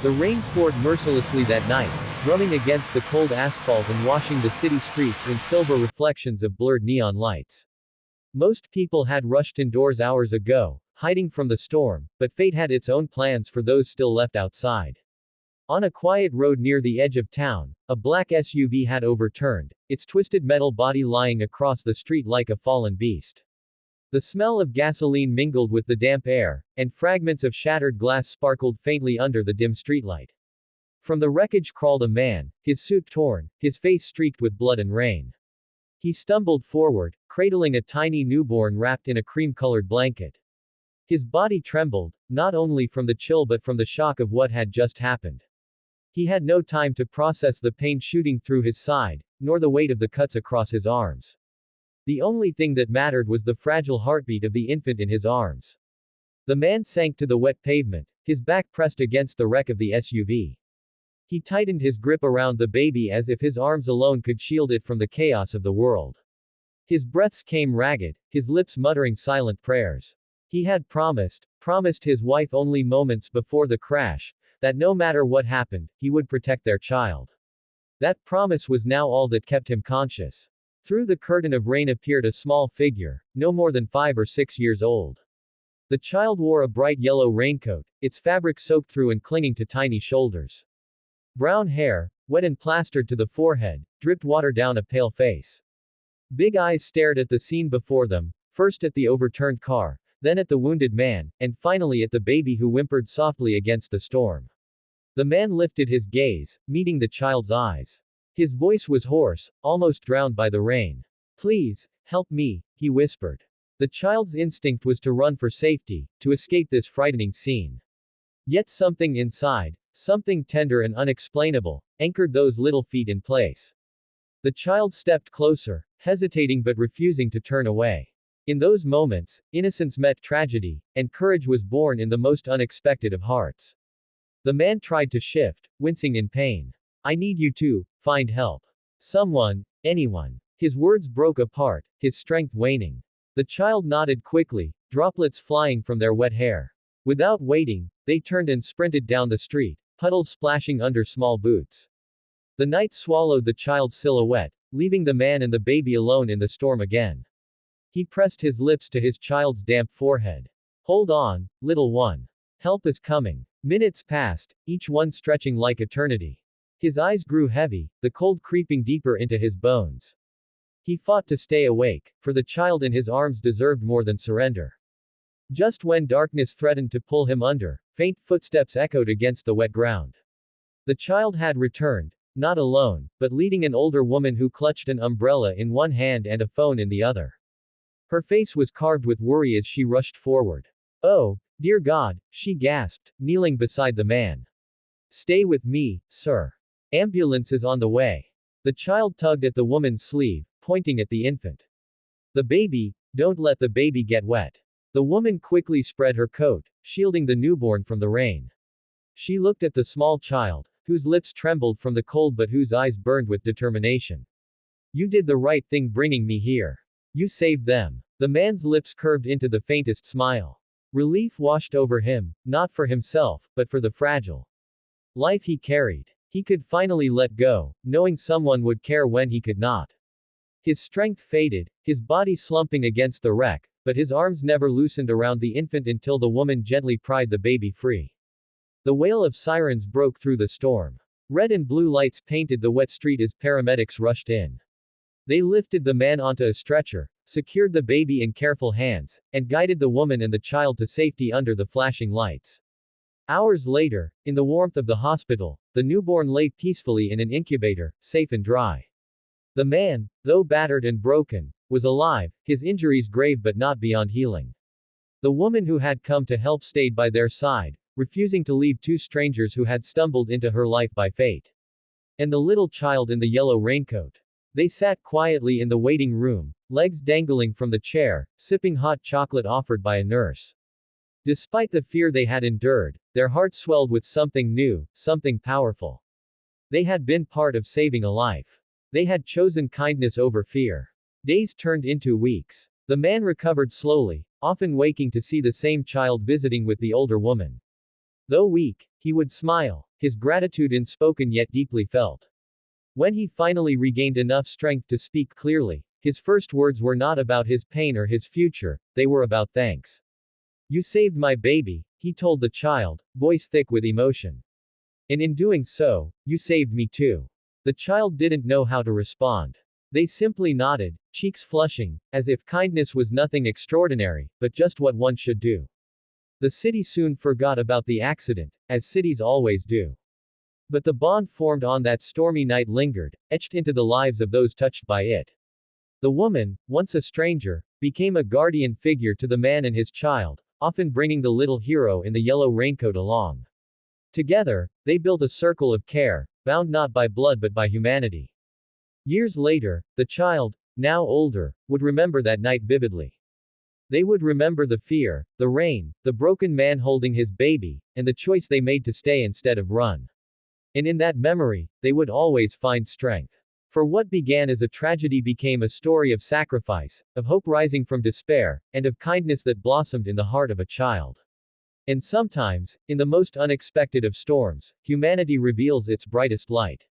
The rain poured mercilessly that night, drumming against the cold asphalt and washing the city streets in silver reflections of blurred neon lights. Most people had rushed indoors hours ago, hiding from the storm, but fate had its own plans for those still left outside. On a quiet road near the edge of town, a black SUV had overturned, its twisted metal body lying across the street like a fallen beast. The smell of gasoline mingled with the damp air, and fragments of shattered glass sparkled faintly under the dim streetlight. From the wreckage crawled a man, his suit torn, his face streaked with blood and rain. He stumbled forward, cradling a tiny newborn wrapped in a cream-colored blanket. His body trembled, not only from the chill but from the shock of what had just happened. He had no time to process the pain shooting through his side, nor the weight of the cuts across his arms. The only thing that mattered was the fragile heartbeat of the infant in his arms. The man sank to the wet pavement, his back pressed against the wreck of the SUV. He tightened his grip around the baby as if his arms alone could shield it from the chaos of the world. His breaths came ragged, his lips muttering silent prayers. He had promised his wife only moments before the crash, that no matter what happened, he would protect their child. That promise was now all that kept him conscious. Through the curtain of rain appeared a small figure, no more than 5 or 6 years old. The child wore a bright yellow raincoat, its fabric soaked through and clinging to tiny shoulders. Brown hair, wet and plastered to the forehead, dripped water down a pale face. Big eyes stared at the scene before them, first at the overturned car, then at the wounded man, and finally at the baby who whimpered softly against the storm. The man lifted his gaze, meeting the child's eyes. His voice was hoarse, almost drowned by the rain. "Please, help me," he whispered. The child's instinct was to run for safety, to escape this frightening scene. Yet something inside, something tender and unexplainable, anchored those little feet in place. The child stepped closer, hesitating but refusing to turn away. In those moments, innocence met tragedy, and courage was born in the most unexpected of hearts. The man tried to shift, wincing in pain. "I need you to find help. Someone, anyone." His words broke apart, his strength waning. The child nodded quickly, droplets flying from their wet hair. Without waiting, they turned and sprinted down the street, puddles splashing under small boots. The night swallowed the child's silhouette, leaving the man and the baby alone in the storm again. He pressed his lips to his child's damp forehead. "Hold on, little one. Help is coming." Minutes passed, each one stretching like eternity. His eyes grew heavy, the cold creeping deeper into his bones. He fought to stay awake, for the child in his arms deserved more than surrender. Just when darkness threatened to pull him under, faint footsteps echoed against the wet ground. The child had returned, not alone, but leading an older woman who clutched an umbrella in one hand and a phone in the other. Her face was carved with worry as she rushed forward. "Oh, dear God," she gasped, kneeling beside the man. "Stay with me, sir. Ambulance is on the way." The child tugged at the woman's sleeve, pointing at the infant. "The baby, don't let the baby get wet." The woman quickly spread her coat, shielding the newborn from the rain. She looked at the small child, whose lips trembled from the cold but whose eyes burned with determination. "You did the right thing bringing me here. You saved them." The man's lips curved into the faintest smile. Relief washed over him, not for himself, but for the fragile life he carried. He could finally let go, knowing someone would care when he could not. His strength faded, his body slumping against the wreck, but his arms never loosened around the infant until the woman gently pried the baby free. The wail of sirens broke through the storm. Red and blue lights painted the wet street as paramedics rushed in. They lifted the man onto a stretcher, secured the baby in careful hands, and guided the woman and the child to safety under the flashing lights. Hours later, in the warmth of the hospital, the newborn lay peacefully in an incubator, safe and dry. The man, though battered and broken, was alive, his injuries grave but not beyond healing. The woman who had come to help stayed by their side, refusing to leave two strangers who had stumbled into her life by fate. And the little child in the yellow raincoat. They sat quietly in the waiting room, legs dangling from the chair, sipping hot chocolate offered by a nurse. Despite the fear they had endured, their hearts swelled with something new, something powerful. They had been part of saving a life. They had chosen kindness over fear. Days turned into weeks. The man recovered slowly, often waking to see the same child visiting with the older woman. Though weak, He would smile, his gratitude unspoken yet deeply felt. When he finally regained enough strength to speak clearly, his first words were not about his pain or his future, they were about thanks. You saved my baby, he told the child, voice thick with emotion. And in doing so, you saved me too. The child didn't know how to respond. They simply nodded, cheeks flushing, as if kindness was nothing extraordinary, but just what one should do. The city soon forgot about the accident, as cities always do. But the bond formed on that stormy night lingered, etched into the lives of those touched by it. The woman, once a stranger, became a guardian figure to the man and his child, often bringing the little hero in the yellow raincoat along. Together, they built a circle of care, bound not by blood but by humanity. Years later, the child, now older, would remember that night vividly. They would remember the fear, the rain, the broken man holding his baby, and the choice they made to stay instead of run. And in that memory, they would always find strength. For what began as a tragedy became a story of sacrifice, of hope rising from despair, and of kindness that blossomed in the heart of a child. And sometimes, in the most unexpected of storms, humanity reveals its brightest light.